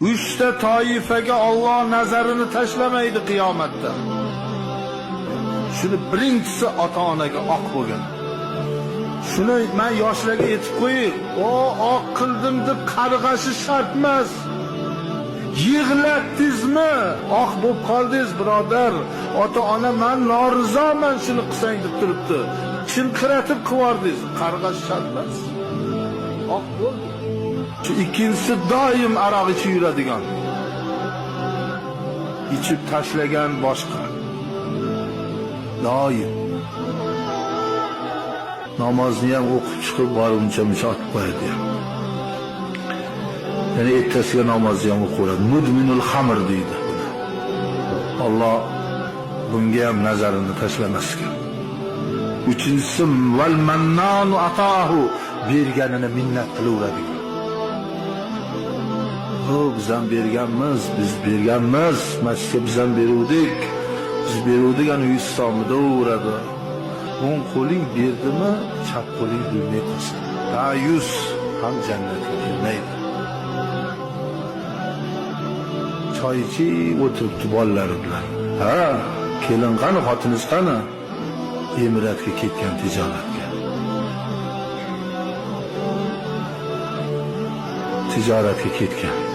Uchta toifaga Alloh nazarini tashlamaydi qiyomatda. Shuni birinchisi ota-onaga oq bo'lgan. Shuni men yoshlarga aytib qo'yay, oq qildim deb qarg'ashi shart emas. Yig'latdingizmi? Oq bo'lib qoldingiz, birodar. Ota-ona men norizoman shuni qilsang deb turibdi. Chinqiratib qivordingiz, qarg'ash shart emas. Oq bo'ldi. Shu ikkinchisi doim aroq ichib yuradigan. İçib tashlagan boshqa. Doim. Namozni ham o'qib chiqib boruncha misot qo'yadi. Yani ertasiga namozni ham o'qiradi. Mudminul xamr deydi. Alloh bunga ham nazarini tashlamaskan. Uchinchisi val mannanu ataahu, berganini minnat qilaveradi. Biz ham berganmiz, masjidga biz ham beruvdik. Biz beruvdik, ana Islomda o'radi. O'ng qo'ling berdimi, chap qo'ling bilmay qolsin. Da 100 ham jannatga kirmaydi. Choy ichib o'tiribdi bolalari bilan. Ha, kelin qani, xotiniz qani? Emiratga ketgan tijoratga. Tijoratga ketgan.